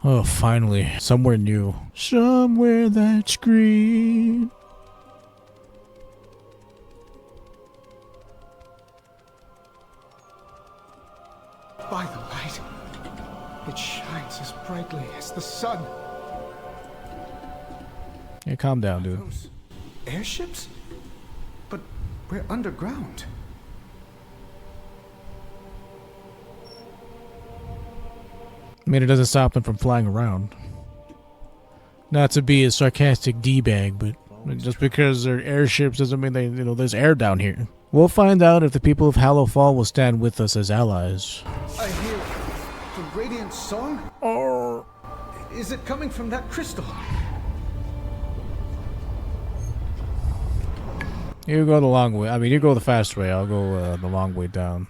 Oh, finally. Somewhere new. Somewhere that's green. By the light, it shines as brightly as the sun. Yeah, calm down, dude. Those airships? But we're underground. I mean, it doesn't stop them from flying around. Not to be a sarcastic D-bag, but just because they're airships doesn't mean they, there's air down here. We'll find out if the people of Hallow Fall will stand with us as allies. I hear the radiant song? Or Is it coming from that crystal? you go the long way. I mean, you go the fast way. I'll go the long way down.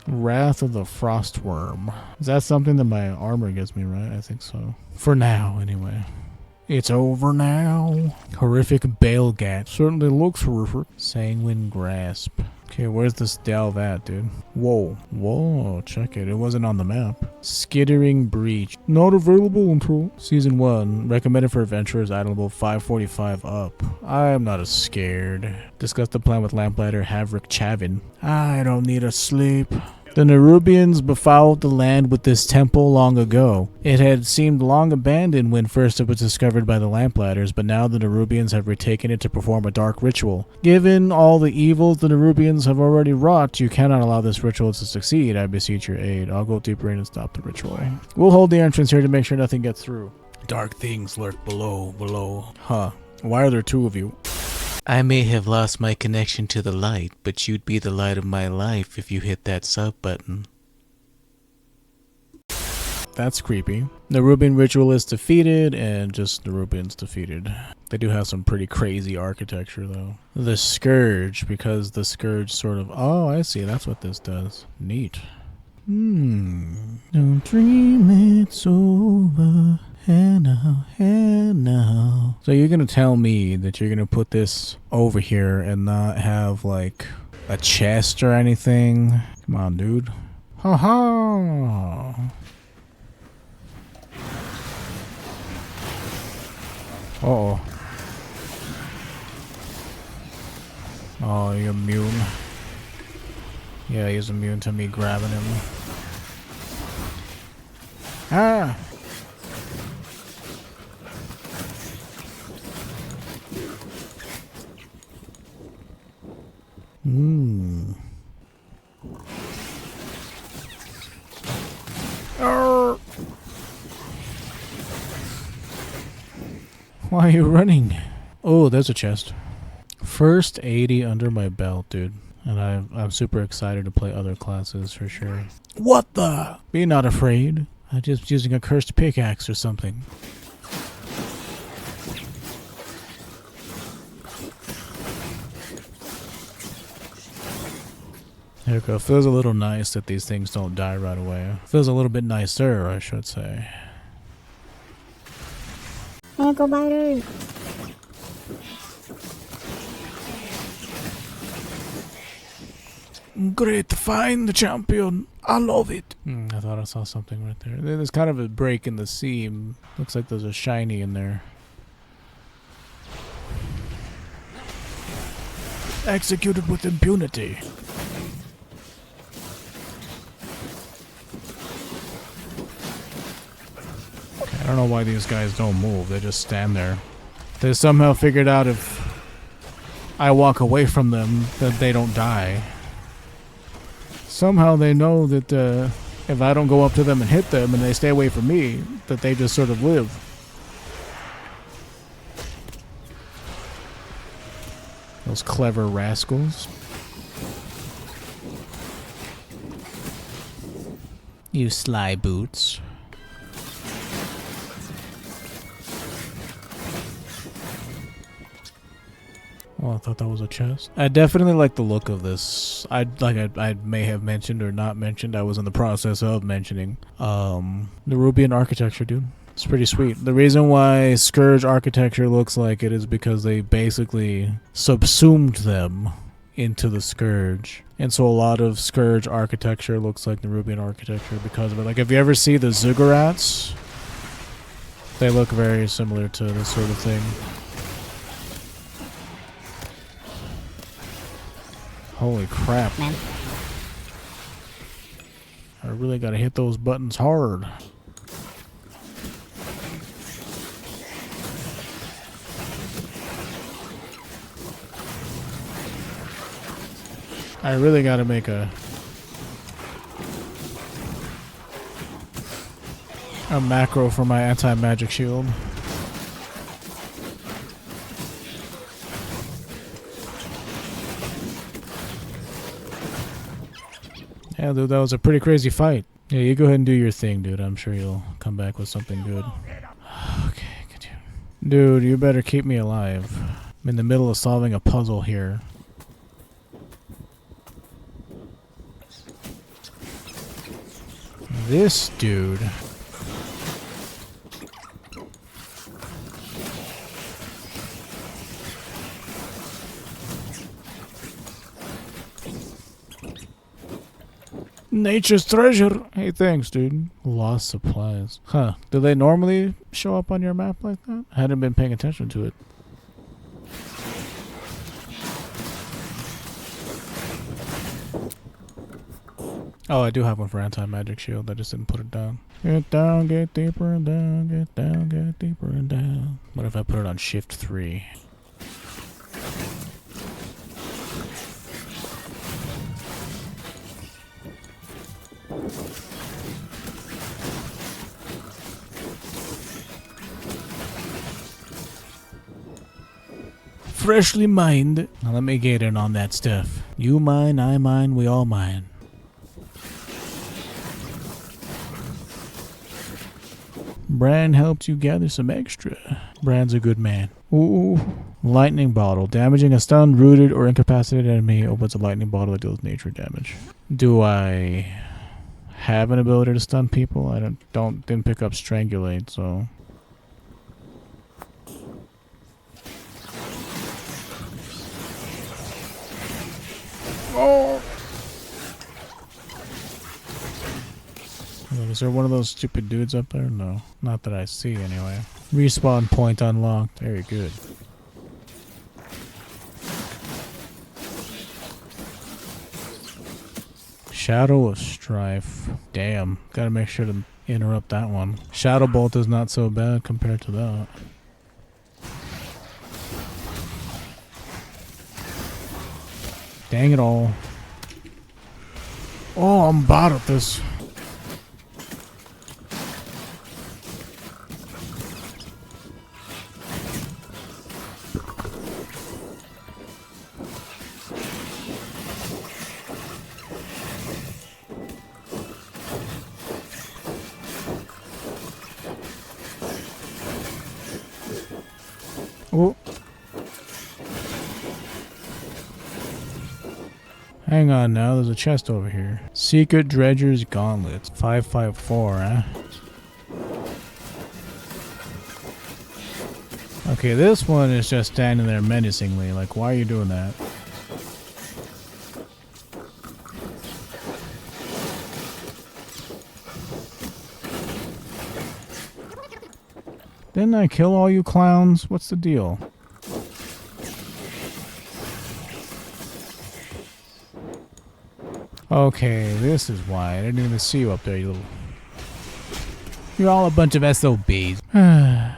Wrath of the Frostworm. Is that something that my armor gives me, right? I think so. For now, anyway. It's over now. Horrific Balegat. Certainly looks horrific. Sanguine Grasp. Okay, where's this delve at, dude? Whoa. Whoa, check it. It wasn't on the map. Skittering Breach. Not available until Season 1. Recommended for adventurers at level 545 up. I'm not as scared. Discuss the plan with Lamplighter Havric Chavin. I don't need a sleep. The Nerubians befouled the land with this temple long ago. It had seemed long abandoned when first it was discovered by the Lamplighters, but now the Nerubians have retaken it to perform a dark ritual. Given all the evils the Nerubians have already wrought, you cannot allow this ritual to succeed. I beseech your aid. I'll go deeper in and stop the ritual. We'll hold the entrance here to make sure nothing gets through. Dark things lurk below. Huh. Why are there two of you? I may have lost my connection to the light, but you'd be the light of my life if you hit that sub button. That's creepy. Nerubian Ritualist defeated, and just Nerubians defeated. They do have some pretty crazy architecture, though. The Scourge, because the Scourge sort of... Oh, I see. That's what this does. Neat. Don't dream it's over. Hey now. So you're gonna tell me that you're gonna put this over here and not have like a chest or anything? Come on, dude. Ha ha. Uh-oh. Oh, you're immune. Yeah, he's immune to me grabbing him. Ah! Why are you running? Oh, there's a chest. First 80 under my belt, dude. And I'm super excited to play other classes for sure. What the? Be not afraid. I'm just using a cursed pickaxe or something. There we go. Feels a little nice that these things don't die right away. Feels a little bit nicer, I should say. Ankle biter. Great, find the champion. I love it. I thought I saw something right there. There's kind of a break in the seam. Looks like there's a shiny in there. Executed with impunity. I don't know why these guys don't move. They just stand there. They somehow figured out if I walk away from them that they don't die. Somehow they know that if I don't go up to them and hit them and they stay away from me, that they just sort of live. Those clever rascals. You sly boots. Oh, I thought that was a chest. I definitely like the look of this. I may have mentioned or not mentioned. I was in the process of mentioning. Nerubian architecture, dude. It's pretty sweet. The reason why Scourge architecture looks like it is because they basically subsumed them into the Scourge. And so a lot of Scourge architecture looks like the Nerubian architecture because of it. Like if you ever see the Ziggurats, they look very similar to this sort of thing. Holy crap. Man. I really gotta hit those buttons hard. I really gotta make a macro for my anti-magic shield. Yeah, dude, that was a pretty crazy fight. Yeah, you go ahead and do your thing, dude. I'm sure you'll come back with something good. Okay, continue. Dude, you better keep me alive. I'm in the middle of solving a puzzle here. This dude. Nature's treasure. Hey, thanks, dude. Lost supplies. Huh. Do they normally show up on your map like that? I hadn't been paying attention to it. Oh, I do have one for anti-magic shield. I just didn't put it down. Get down, get deeper and down, get down, get deeper and down. What if I put it on shift 3? Freshly mined. Now let me get in on that stuff. You mine, I mine, we all mine. Bran helped you gather some extra. Bran's a good man. Ooh. Lightning bottle. Damaging a stunned, rooted, or incapacitated enemy opens a lightning bottle that deals nature damage. Do I have an ability to stun people? I didn't pick up strangulate, so. Oh! Is there one of those stupid dudes up there? No. Not that I see, anyway. Respawn point unlocked. Very good. Shadow of Strife. Damn. Gotta make sure to interrupt that one. Shadow Bolt is not so bad compared to that. Dang it all. Oh, I'm bad at this. Oh. Hang on now, there's a chest over here. Secret Dredger's Gauntlets. 554, huh? Okay, this one is just standing there menacingly. Like, why are you doing that? Didn't I kill all you clowns? What's the deal? Okay, this is why. I didn't even see you up there, you little... You're all a bunch of SOBs. It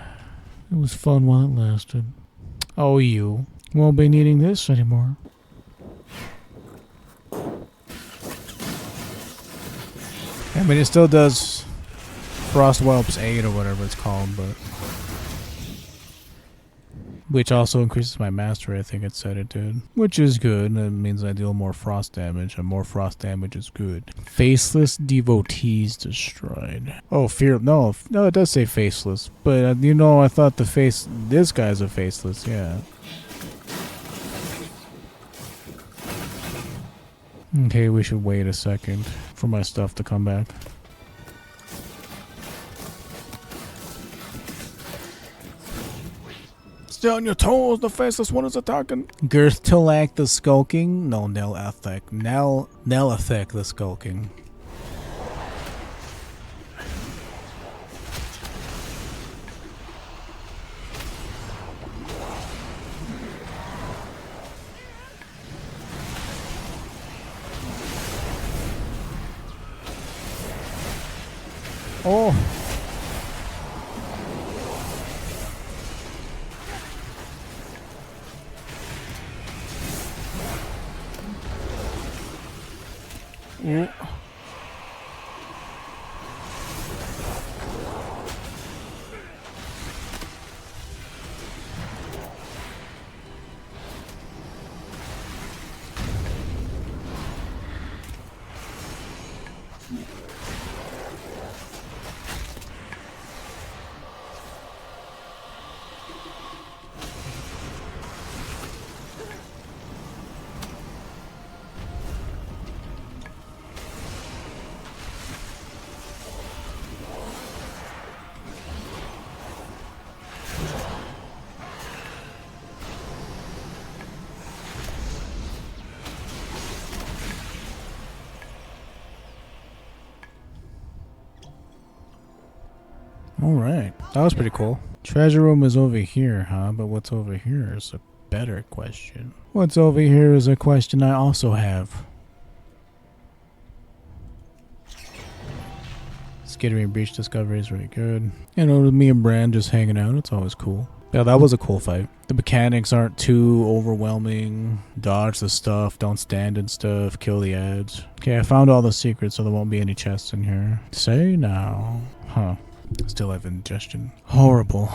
was fun while it lasted. Oh, you won't be needing this anymore. I mean, it still does Frostwhelp's 8 or whatever it's called, but... Which also increases my mastery, I think it said it did. Which is good, that means I deal more frost damage, and more frost damage is good. Faceless devotees destroyed. Oh, no, it does say faceless. But, you know, I thought this guy's a faceless, yeah. Okay, we should wait a second for my stuff to come back. Stay on your toes, the faceless one is attacking. Girthalak the Skulking? No, Nelathek. Nelathek the Skulking. Oh. Yeah. Alright, that was pretty cool. Treasure room is over here, huh? But what's over here is a better question. What's over here is a question I also have. Skittering Breach discovery is really good. You know, me and Brand just hanging out, it's always cool. Yeah, that was a cool fight. The mechanics aren't too overwhelming. Dodge the stuff, don't stand and stuff, kill the ads. Okay, I found all the secrets, so there won't be any chests in here. Say now. Huh. Still have indigestion. Horrible.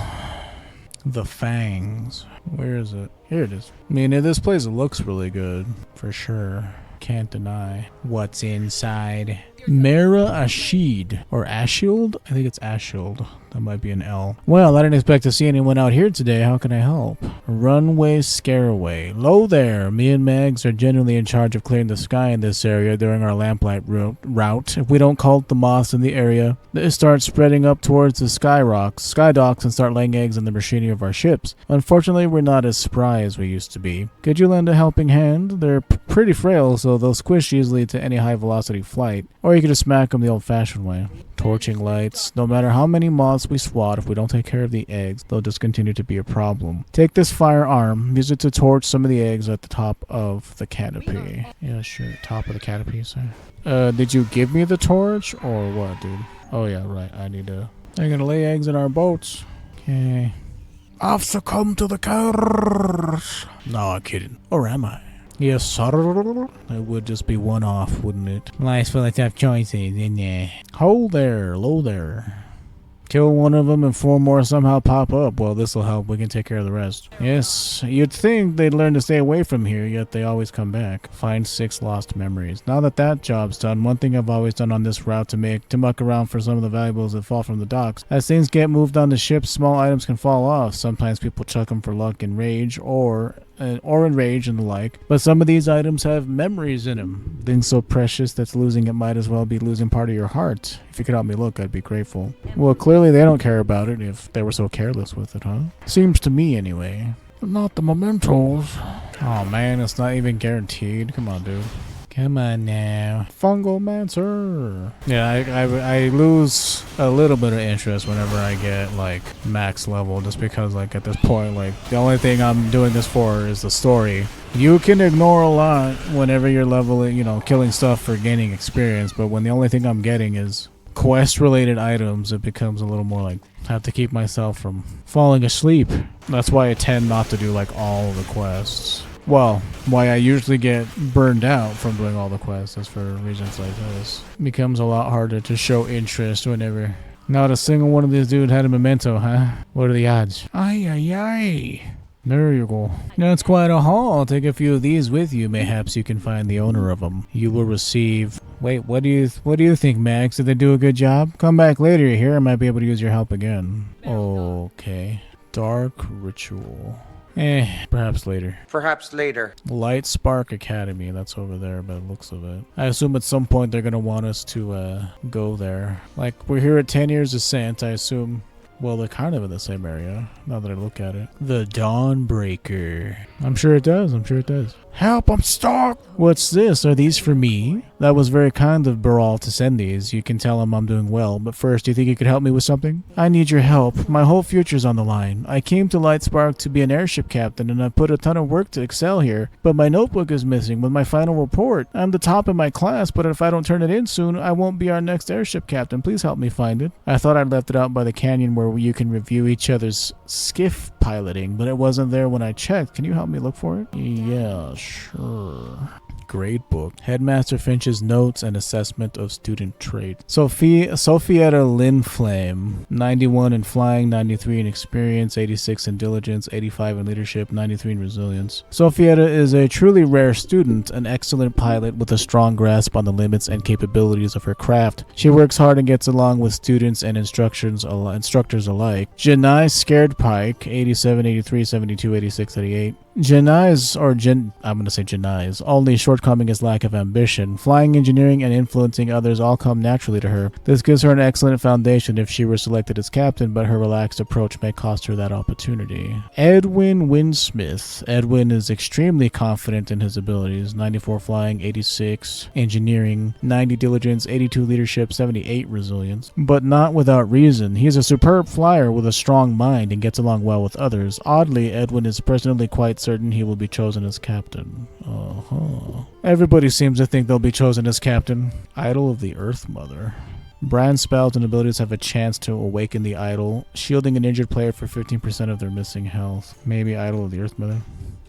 The fangs. Where is it? Here it is. I mean, this place looks really good. For sure. Can't deny. What's inside? Mara Ashid. Or Ashield? I think it's Ashield. That might be an L. Well, I didn't expect to see anyone out here today. How can I help? Runway Scareaway. Lo there. Me and Mags are generally in charge of clearing the sky in this area during our lamplight route. If we don't cult the moths in the area, they start spreading up towards the sky docks, and start laying eggs in the machinery of our ships. Unfortunately, we're not as spry as we used to be. Could you lend a helping hand? They're pretty frail, so they'll squish easily to any high-velocity flight. Or you could just smack them the old-fashioned way. Torching lights. No matter how many moths we swat, if we don't take care of the eggs, they'll just continue to be a problem. Take this firearm, use it to torch some of the eggs at the top of the canopy. Yeah, sure. Top of the canopy, sir. Did you give me the torch or what, dude? Oh yeah, right. They're gonna lay eggs in our boats. Okay. I've succumbed to the curse. No, I'm kidding. Or am I? Yes, sir. It would just be one off, wouldn't it? Life's full of tough choices, isn't it? Hold there, low there. Kill one of them and 4 more somehow pop up. Well, this'll help. We can take care of the rest. Yes, you'd think they'd learn to stay away from here, yet they always come back. Find 6 lost memories. Now that job's done, one thing I've always done on this route to muck around for some of the valuables that fall from the docks. As things get moved on the ships, small items can fall off. Sometimes people chuck them for luck and rage, or enrage and the like, but some of these items have memories in them. Things so precious that losing it might as well be losing part of your heart. If you could help me look, I'd be grateful. Well, clearly they don't care about it if they were so careless with it, huh? Seems to me anyway. But not the mementos. Oh man, it's not even guaranteed. Come on, dude. Come on now. Fungal Mancer. Yeah, I lose a little bit of interest whenever I get, like, max level, just because, like, at this point, like, the only thing I'm doing this for is the story. You can ignore a lot whenever you're leveling, you know, killing stuff for gaining experience, but when the only thing I'm getting is quest-related items, it becomes a little more like, I have to keep myself from falling asleep. That's why I tend not to do, like, all the quests. Well, why I usually get burned out from doing all the quests is for reasons like this. It becomes a lot harder to show interest whenever... Not a single one of these dudes had a memento, huh? What are the odds? Ay, ay, ay. There you go. That's quite a haul. Take a few of these with you. Mayhaps you can find the owner of them. You will receive... Wait, what do you think, Max? Did they do a good job? Come back later here. I might be able to use your help again. Okay. Dark Ritual. Perhaps later. Perhaps later. Light Spark Academy, that's over there by the looks of it. I assume at some point they're going to want us to go there. Like, we're here at 10 Years Ascent, I assume Well, they're kind of in the same area, now that I look at it. The Dawnbreaker. I'm sure it does, I'm sure it does. Help, I'm stuck! What's this? Are these for me? That was very kind of Baral to send these. You can tell him I'm doing well. But first, do you think you could help me with something? I need your help. My whole future's on the line. I came to Lightspark to be an airship captain, and I put a ton of work to excel here. But my notebook is missing with my final report. I'm the top in my class, but if I don't turn it in soon, I won't be our next airship captain. Please help me find it. I thought I'd left it out by the canyon where you can review each other's skiff piloting, but it wasn't there when I checked. Can you help me look for it? Yeah, sure. Grade book. Headmaster Finch's notes and assessment of student trait. Sophietta Linflame. 91 in flying, 93 in experience, 86 in diligence, 85 in leadership, 93 in resilience. Sophietta is a truly rare student, an excellent pilot with a strong grasp on the limits and capabilities of her craft. She works hard and gets along with students and instructors alike. Janai Scared Pike. 87, 83, 72, 86, 88. Janai's only shortcoming is lack of ambition. Flying, engineering, and influencing others all come naturally to her. This gives her an excellent foundation if she were selected as captain, but her relaxed approach may cost her that opportunity. Edwin Winsmith. Edwin is extremely confident in his abilities. 94 flying, 86 engineering, 90 diligence, 82 leadership, 78 resilience. But not without reason. He is a superb flyer with a strong mind and gets along well with others. Oddly, Edwin is personally quite certain he will be chosen as captain. Everybody seems to think they'll be chosen as captain. Idol of the Earth Mother. Brand spells and abilities have a chance to awaken the idol, shielding an injured player for 15% of their missing health. Maybe Idol of the Earth Mother?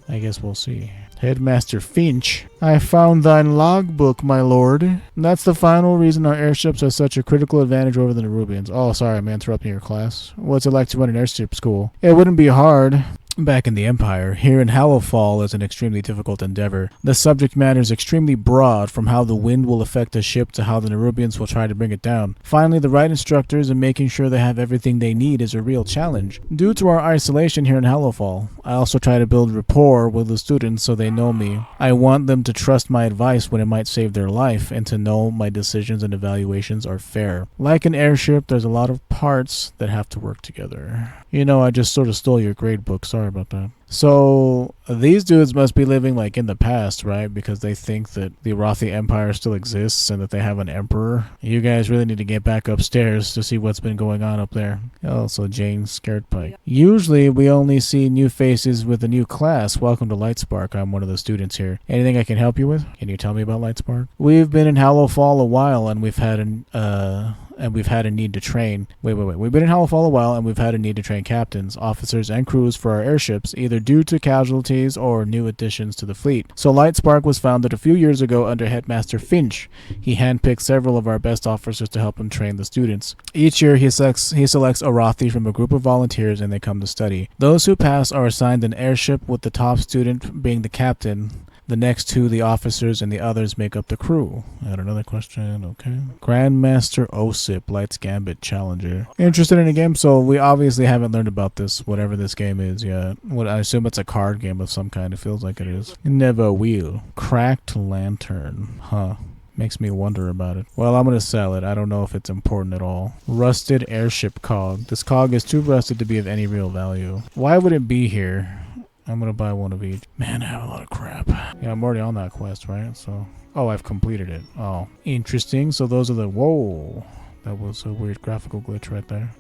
I guess we'll see. Headmaster Finch. I found thine logbook, my lord. That's the final reason our airships are such a critical advantage over the Nerubians. Oh, sorry, I'm interrupting your class. What's it like to run an airship school? It wouldn't be hard. Back in the Empire, here in Hallowfall is an extremely difficult endeavor. The subject matter is extremely broad, from how the wind will affect a ship to how the Nerubians will try to bring it down. Finally, the right instructors and making sure they have everything they need is a real challenge. Due to our isolation here in Hallowfall, I also try to build rapport with the students so they know me. I want them to trust my advice when it might save their life, and to know my decisions and evaluations are fair. Like an airship, there's a lot of parts that have to work together. You know, I just sort of stole your grade book. Sorry about that. So, these dudes must be living like in the past, right? Because they think that the Rothi Empire still exists and that they have an emperor. You guys really need to get back upstairs to see what's been going on up there. Oh, so Jane Scared Pike. Usually, we only see new faces with a new class. Welcome to Lightspark. I'm one of the students here. Anything I can help you with? Can you tell me about Lightspark? We've been in Hallowfall a while, and we've had a need to train. We've been in Hallowfall a while, and we've had a need to train captains, officers, and crews for our airships, either due to casualties or new additions to the fleet. So Lightspark was founded a few years ago under Headmaster Finch. He handpicked several of our best officers to help him train the students. Each year, he selects a Rothi from a group of volunteers, and they come to study. Those who pass are assigned an airship, with the top student being the captain. The next two, the officers, and the others make up the crew. I had another question. Okay. Grandmaster Osip, Lights Gambit Challenger. Interested in a game? So we obviously haven't learned about this, whatever this game is yet. I assume it's a card game of some kind. It feels like it is. Never will. Cracked Lantern. Huh. Makes me wonder about it. Well, I'm going to sell it. I don't know if it's important at all. Rusted Airship Cog. This cog is too rusted to be of any real value. Why would it be here? I'm going to buy one of each. Man, I have a lot of crap. Yeah, I'm already on that quest, right? So, oh, I've completed it. Oh, interesting. So those are the, whoa. That was a weird graphical glitch right there.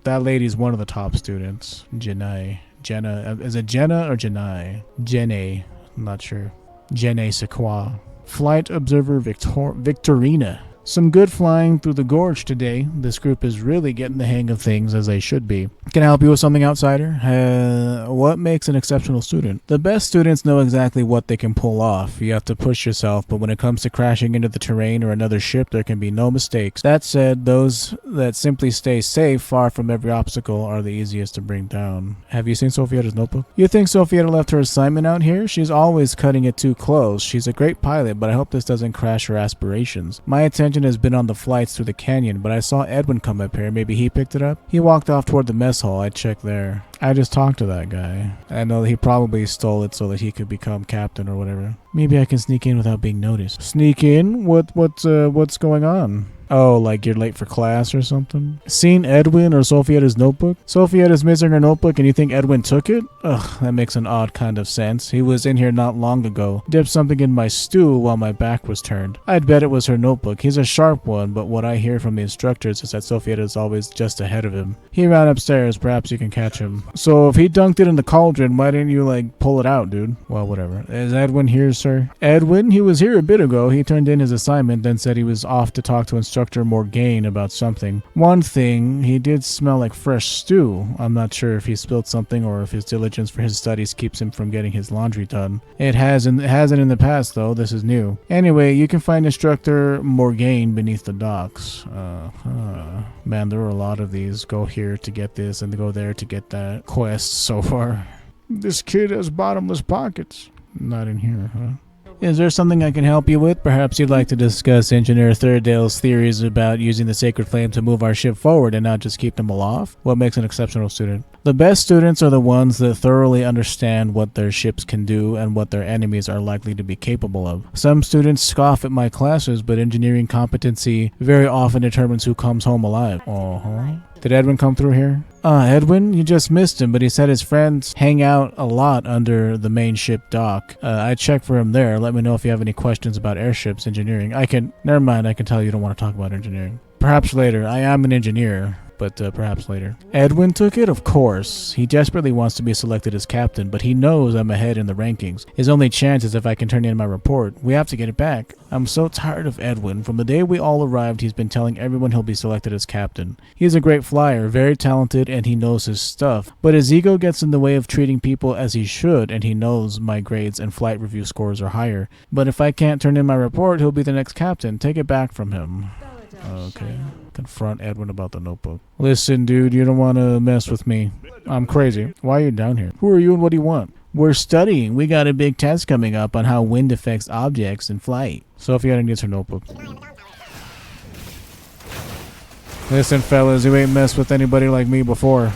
That lady's one of the top students. Jenna, is it Jenna or Jenai? Jenna, I'm not sure. Jenna Sequoia. Flight Observer Victorina. Some good flying through the gorge today. This group is really getting the hang of things as they should be. Can I help you with something, outsider? What makes an exceptional student? The best students know exactly what they can pull off. You have to push yourself, but when it comes to crashing into the terrain or another ship, there can be no mistakes. That said, those that simply stay safe far from every obstacle are the easiest to bring down. Have you seen Sophietta's notebook? You think Sophietta left her assignment out here? She's always cutting it too close. She's a great pilot, but I hope this doesn't crash her aspirations. My attention has been on the flights through the canyon, but I saw Edwin come up here. Maybe he picked it up? He walked off toward the mess hall. I checked there. I just talked to that guy. I know he probably stole it so that he could become captain or whatever. Maybe I can sneak in without being noticed. Sneak in? What's going on? Oh, like you're late for class or something? Seen Edwin or Sophia's notebook? Sophia's missing her notebook and you think Edwin took it? Ugh, that makes an odd kind of sense. He was in here not long ago. Dipped something in my stew while my back was turned. I'd bet it was her notebook. He's a sharp one, but what I hear from the instructors is that Sophia is always just ahead of him. He ran upstairs. Perhaps you can catch him. So if he dunked it in the cauldron, why didn't you, like, pull it out, dude? Well, whatever. Is Edwin here, sir? Edwin? He was here a bit ago. He turned in his assignment, then said he was off to talk to Instructor Morgaine about something. One thing, he did smell like fresh stew. I'm not sure if he spilled something or if his diligence for his studies keeps him from getting his laundry done. It hasn't in the past, though. This is new. Anyway, you can find Instructor Morgaine beneath the docks. Man, there are a lot of these. Go here to get this and go there to get that quest so far. This kid has bottomless pockets. Not in here, huh? Is there something I can help you with? Perhaps you'd like to discuss Engineer Thirddale's theories about using the sacred flame to move our ship forward and not just keep them aloft? What makes an exceptional student? The best students are the ones that thoroughly understand what their ships can do and what their enemies are likely to be capable of. Some students scoff at my classes, but engineering competency very often determines who comes home alive. Did Edwin come through here? Edwin? You just missed him, but he said his friends hang out a lot under the main ship dock. I checked for him there. Let me know if you have any questions about airships engineering. Never mind, I can tell you don't want to talk about engineering. Perhaps later. I am an engineer. But perhaps later. Edwin took it? Of course. He desperately wants to be selected as captain, but he knows I'm ahead in the rankings. His only chance is if I can turn in my report. We have to get it back. I'm so tired of Edwin. From the day we all arrived, he's been telling everyone he'll be selected as captain. He's a great flyer, very talented, and he knows his stuff. But his ego gets in the way of treating people as he should, and he knows my grades and flight review scores are higher. But if I can't turn in my report, he'll be the next captain. Take it back from him. Okay. Confront Edwin about the notebook. Listen, dude, you don't want to mess with me. I'm crazy. Why are you down here? Who are you and what do you want? We're studying. We got a big test coming up on how wind affects objects in flight. Sophia gets her notebook. Listen, fellas, you ain't messed with anybody like me before.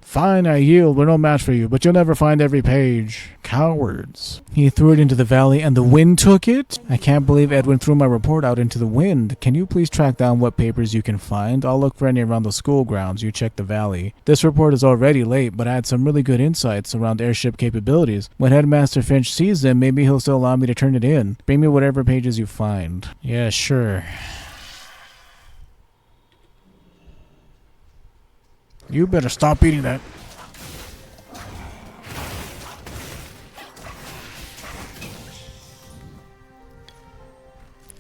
Fine, I yield. We're no match for you, but you'll never find every page. Cowards. He threw it into the valley and the wind took it? I can't believe Edwin threw my report out into the wind. Can you please track down what papers you can find? I'll look for any around the school grounds. You check the valley. This report is already late, but I had some really good insights around airship capabilities. When Headmaster Finch sees them, maybe he'll still allow me to turn it in. Bring me whatever pages you find. Yeah, sure. You better stop eating that.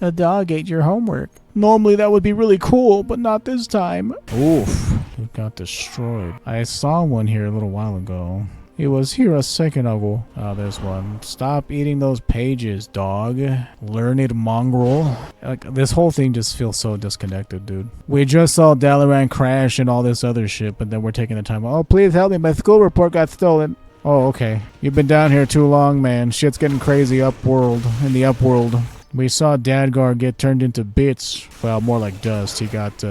A dog ate your homework. Normally that would be really cool, but not this time. Oof, it got destroyed. I saw one here a little while ago. It was here a second ago. Oh, there's one. Stop eating those pages, dog. Learned mongrel. Like, this whole thing just feels so disconnected, dude. We just saw Dalaran crash and all this other shit, but then we're taking the time. Oh, please help me. My school report got stolen. Oh, okay. You've been down here too long, man. Shit's getting crazy in the upworld. We saw Dadgar get turned into bits. Well, more like dust. He got,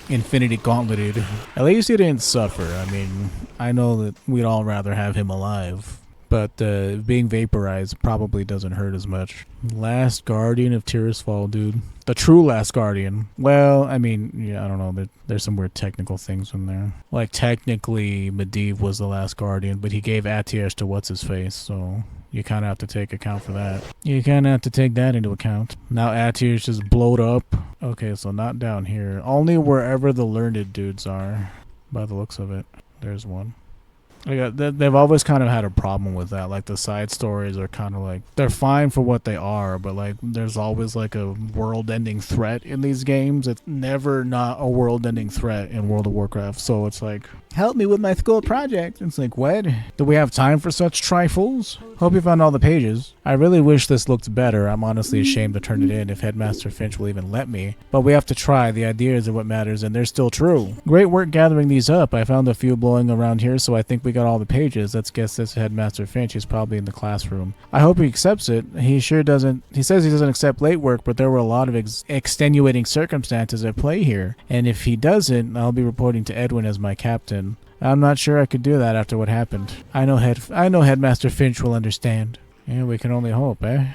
Infinity Gauntleted. At least he didn't suffer. I mean, I know that we'd all rather have him alive, but being vaporized probably doesn't hurt as much. Last Guardian of Tirisfal, dude. The true Last Guardian. Well, I mean, yeah, I don't know. There's some weird technical things in there. Like, technically, Medivh was the Last Guardian, but he gave Atiyesh to What's-His-Face, so you kind of have to take account for that. You kind of have to take that into account. Now Atiyesh just blowed up. Okay, so not down here. Only wherever the learned dudes are, by the looks of it. There's one. They've always kind of had a problem with that. Like, the side stories are kind of like, they're fine for what they are, but like, there's always like a world-ending threat in these games. It's never not a world-ending threat in World of Warcraft. So it's like, help me with my school project. It's like, what? Do we have time for such trifles? Hope you found all the pages. I really wish this looked better. I'm honestly ashamed to turn it in if Headmaster Finch will even let me. But we have to try. The ideas are what matters, and they're still true. Great work gathering these up. I found a few blowing around here, so I think we got all the pages. Let's guess this Headmaster Finch. He's probably in the classroom. I hope he accepts it. He sure doesn't. He says he doesn't accept late work, but there were a lot of extenuating circumstances at play here. And if he doesn't, I'll be reporting to Edwin as my captain. I'm not sure I could do that after what happened. I know Headmaster Finch will understand. Yeah, we can only hope, eh?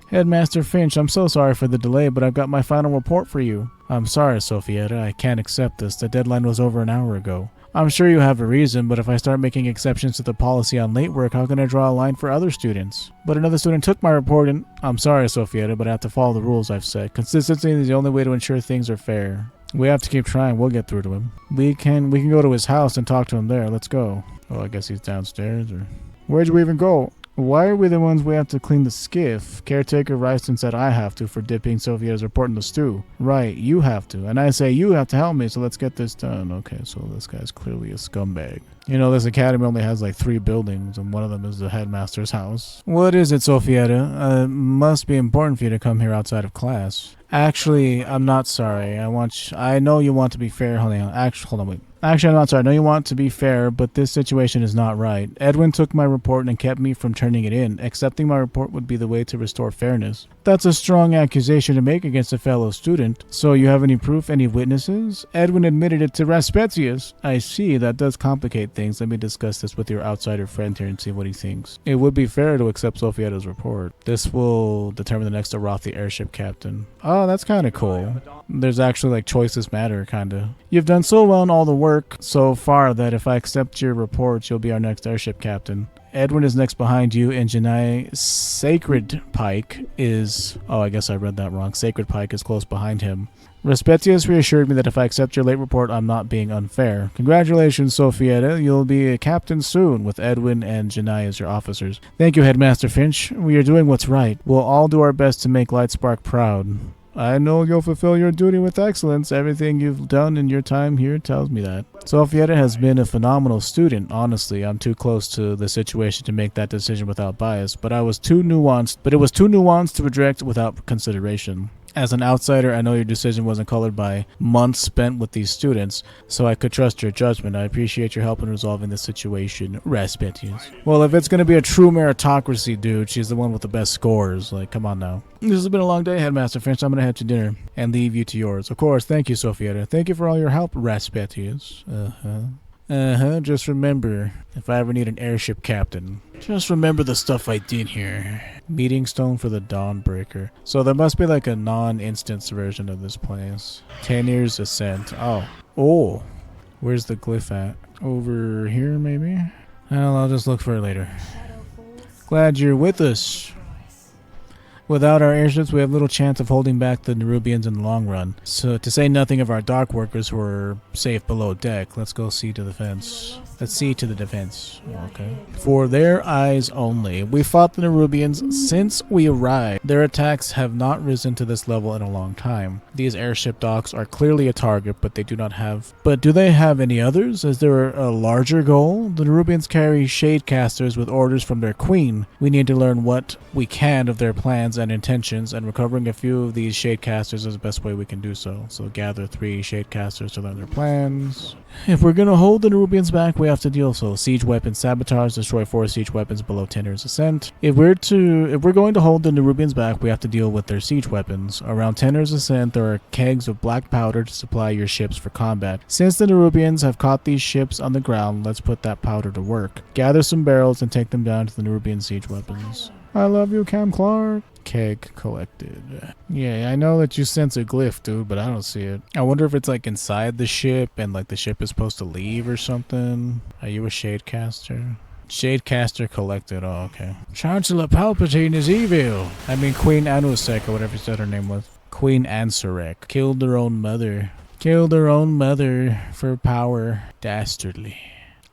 Headmaster Finch, I'm so sorry for the delay, but I've got my final report for you. I'm sorry, Sophietta, I can't accept this. The deadline was over an hour ago. I'm sure you have a reason, but if I start making exceptions to the policy on late work, how can I draw a line for other students? But another student took my report and... I'm sorry, Sophietta, but I have to follow the rules I've set. Consistency is the only way to ensure things are fair. We have to keep trying. We'll get through to him. We can go to his house and talk to him there. Let's go. Oh, I guess he's downstairs, or... Where'd you even go? Why are we the ones we have to clean the skiff? Caretaker Ryston said I have to for dipping Sophia's report in the stew. Right, you have to. And I say you have to help me, so let's get this done. Okay, so this guy's clearly a scumbag. You know, this academy only has like 3 buildings, and one of them is the headmaster's house. What is it, Sophietta? Must be important for you to come here outside of class. Actually, I'm not sorry. I know you want to be fair. Hold on, wait. Actually, I'm not sorry. I know you want to be fair, but this situation is not right. Edwin took my report and kept me from turning it in. Accepting my report would be the way to restore fairness. That's a strong accusation to make against a fellow student. So you have any proof, any witnesses? Edwin admitted it to Raspetius. I see, that does complicate things. Let me discuss this with your outsider friend here and see what he thinks. It would be fair to accept Sophietta's report. This will determine the next Arathi airship captain. Oh, that's kind of cool. There's actually like choices matter, kind of. You've done so well in all the work so far that if I accept your reports, you'll be our next airship captain. Edwin is next behind you, and Janai Sacred Pike is... Oh, I guess I read that wrong. Sacred Pike is close behind him. Raspetius reassured me that if I accept your late report, I'm not being unfair. Congratulations, Sophietta. You'll be a captain soon, with Edwin and Janai as your officers. Thank you, Headmaster Finch. We are doing what's right. We'll all do our best to make Lightspark proud. I know you'll fulfill your duty with excellence. Everything you've done in your time here tells me that. Sophietta has been a phenomenal student. Honestly, I'm too close to the situation to make that decision without bias, but it was too nuanced to reject without consideration. As an outsider, I know your decision wasn't colored by months spent with these students, so I could trust your judgment. I appreciate your help in resolving this situation, Raspetius. Well, if it's going to be a true meritocracy, dude, she's the one with the best scores. Like, come on now. This has been a long day, Headmaster Finch. I'm going to head to dinner and leave you to yours. Of course, thank you, Sophietta. Thank you for all your help, Raspetius. Just remember, if I ever need an airship captain, just remember the stuff I did here. Meeting stone for the Dawnbreaker. So there must be like a non-instance version of this place. 10 years ascent. Oh. Where's the glyph at? Over here, maybe? Well, I'll just look for it later. Glad you're with us. Without our airships, we have little chance of holding back the Nerubians in the long run. So, to say nothing of our dock workers who are safe below deck, let's go see to the defense. Let's see to the defense. Okay. For their eyes only. We fought the Nerubians since we arrived. Their attacks have not risen to this level in a long time. These airship docks are clearly a target, but they do not have... But do they have any others? Is there a larger goal? The Nerubians carry shadecasters with orders from their queen. We need to learn what we can of their plans and intentions, and recovering a few of these shadecasters is the best way we can do so. So gather 3 shadecasters to learn their plans. If we're gonna hold the Nerubians back, we have to deal so siege weapons, sabotage, destroy 4 siege weapons below 10 years ascent. If we're going to hold the Nerubians back, we have to deal with their siege weapons. Around 10 years ascent, there are kegs of black powder to supply your ships for combat. Since the Nerubians have caught these ships on the ground, let's put that powder to work. Gather some barrels and take them down to the Nerubian siege weapons. I love you, Cam Clark. Keg collected. Yeah, I know that you sense a glyph, dude, but I don't see it. I wonder if it's like inside the ship and like the ship is supposed to leave or something. Are you a shadecaster? Shadecaster collected. Oh, okay. Chancellor Palpatine is evil. I mean, Queen Anusek, or whatever you said her name was. Queen Ansurek. Killed her own mother. Killed her own mother for power. Dastardly.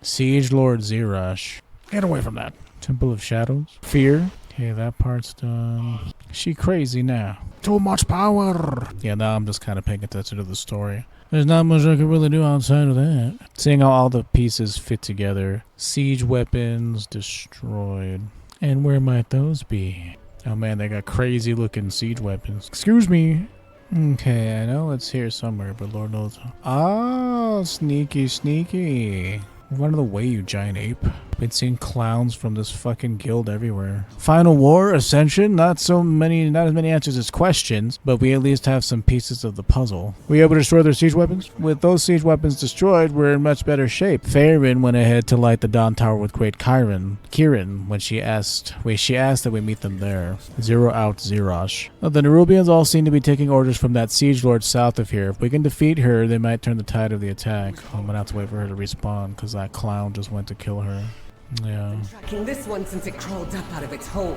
Siege Lord Zirash. Get away from that. Temple of Shadows. Fear. Okay, that part's done. She crazy now. Too much power! Yeah, now I'm just kind of paying attention to the story. There's not much I can really do outside of that. Seeing how all the pieces fit together. Siege weapons destroyed. And where might those be? Oh man, they got crazy looking siege weapons. Excuse me! Okay, I know it's here somewhere, but Lord knows. Oh, sneaky, sneaky. Run out of the way, you giant ape. Been seeing clowns from this fucking guild everywhere. Final war, Ascension, not as many answers as questions, but we at least have some pieces of the puzzle. Were you able to destroy their siege weapons? With those siege weapons destroyed, we're in much better shape. Farron went ahead to light the Dawn Tower with great Kieran when she asked that we meet them there. Zero out Zerosh. The Nerubians all seem to be taking orders from that siege lord south of here. If we can defeat her, they might turn the tide of the attack. I'm gonna have to wait for her to respawn because that clown just went to kill her. Yeah. Tracking this one since it crawled up out of its hole.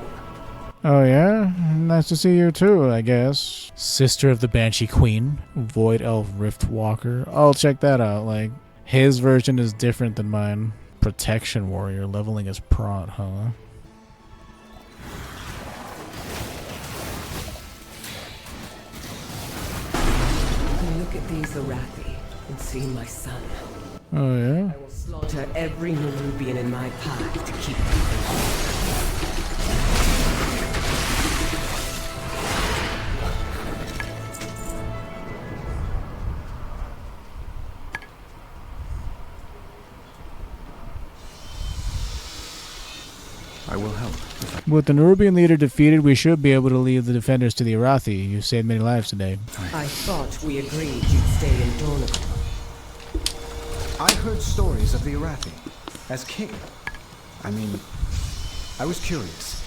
Oh yeah? Nice to see you too, I guess. Sister of the Banshee Queen. Void Elf Rift Walker. Oh, check that out. Like, his version is different than mine. Protection Warrior. Leveling as prot, huh? Look at these Arathi and see my son. Oh yeah? I will slaughter every Nerubian in my path to keep people. I will help. With the Nerubian leader defeated, we should be able to leave the defenders to the Arathi. You've saved many lives today. I thought we agreed you'd stay in Dornovan. I heard stories of the Arathi. As king. I mean, I was curious.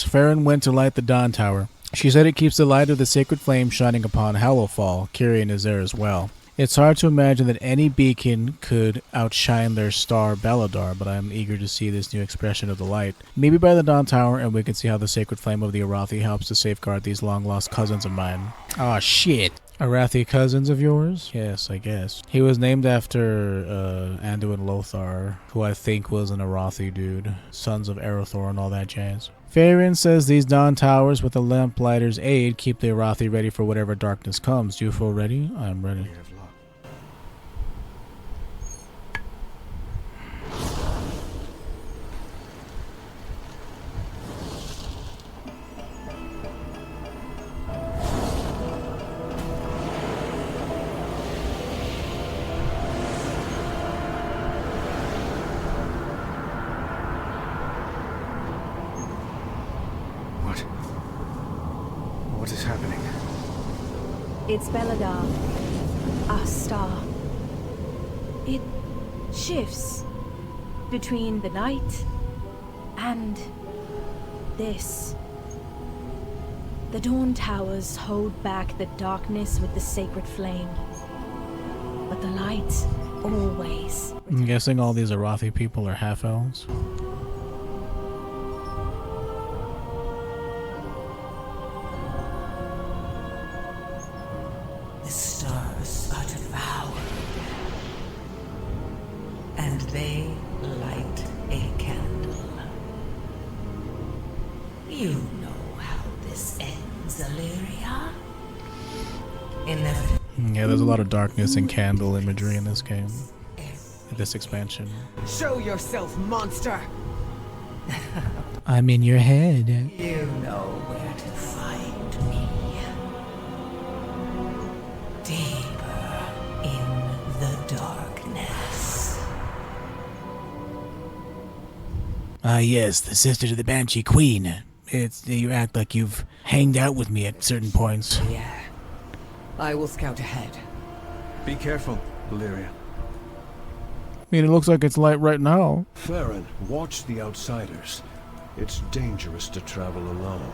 Farron went to light the Dawn Tower. She said it keeps the light of the sacred flame shining upon Hallowfall. Kyrian is there as well. It's hard to imagine that any beacon could outshine their star Baladar, but I'm eager to see this new expression of the light. Maybe by the Dawn Tower, and we can see how the sacred flame of the Arathi helps to safeguard these long-lost cousins of mine. Aw, shit. Arathi cousins of yours? Yes, I guess. He was named after Anduin Lothar, who I think was an Arathi dude. Sons of Arathor and all that jazz. Farron says these Dawn Towers, with the Lamplighter's aid, keep the Arathi ready for whatever darkness comes. Do you feel ready? I'm ready. What is happening? It's Baladar, our star. It shifts between the night and this. The Dawn Towers hold back the darkness with the sacred flame, but the light always. I'm guessing all these Arathi people are half-elves. The stars are devoured, and they light a candle. You know how this ends, Illyria. Inevitable. Yeah, there's a lot of darkness and candle imagery in this game. This expansion. Show yourself, monster! I'm in your head. You know where to find me. Deeper in the darkness. Ah, yes, the sister to the Banshee Queen. You act like you've hanged out with me at certain points. Yeah. I will scout ahead. Be careful, Illyria. I mean, it looks like it's light right now. Farron, watch the outsiders. It's dangerous to travel alone.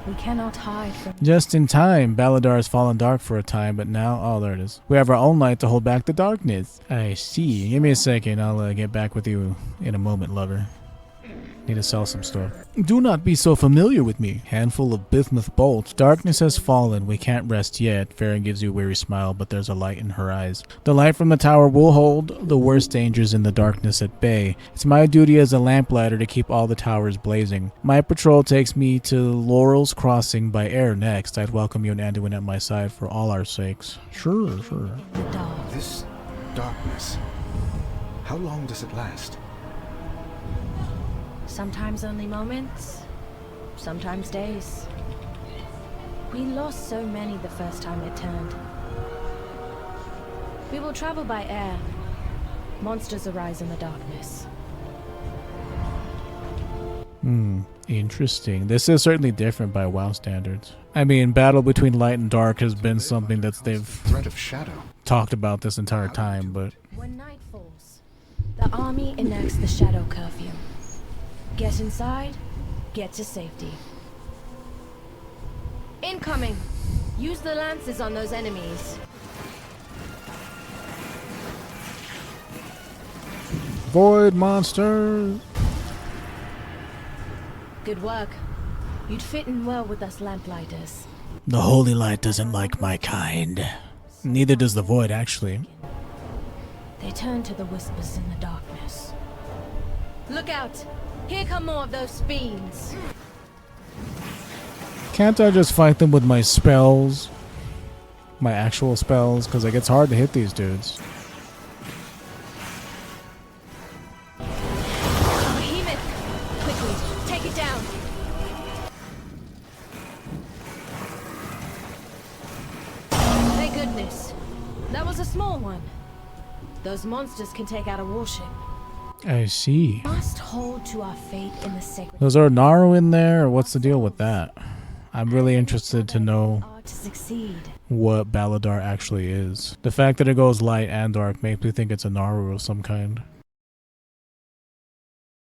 We cannot hide from. Just in time. Baladar has fallen dark for a time, but now... Oh, there it is. We have our own light to hold back the darkness. I see. Give me a second. I'll get back with you in a moment, lover. Need to sell some stuff. Do not be so familiar with me. Handful of bismuth bolts. Darkness has fallen. We can't rest yet. Farron gives you a weary smile, but there's a light in her eyes. The light from the tower will hold the worst dangers in the darkness at bay. It's my duty as a lamplighter to keep all the towers blazing. My patrol takes me to Laurel's Crossing by air next. I'd welcome you and Anduin at my side for all our sakes. Sure. The dark. This darkness, how long does it last? Sometimes only moments, sometimes days. We lost so many the first time it turned. We will travel by air. Monsters arise in the darkness. Interesting. This is certainly different by WoW standards. I mean, battle between light and dark has been something that they've Threat of shadow. talked about this entire time, but When night falls, the army enacts the shadow curfew. Get inside, get to safety. Incoming! Use the lances on those enemies. void monsters. Good work. You'd fit in well with us lamplighters. The holy light doesn't like my kind. Neither does the void, actually. They turn to the whispers in the darkness. Look out! Here come more of those fiends! Can't I just fight them with my spells? My actual spells? Because it gets hard to hit these dudes. Behemoth! Quickly, take it down! Thank goodness. That was a small one. Those monsters can take out a warship. I see. Must hold to our fate in the sacred. Was there Naru in there, or what's the deal with that? I'm really interested to know Are to succeed. what Baladar actually is. The fact that it goes light and dark makes me think it's a Naru of some kind.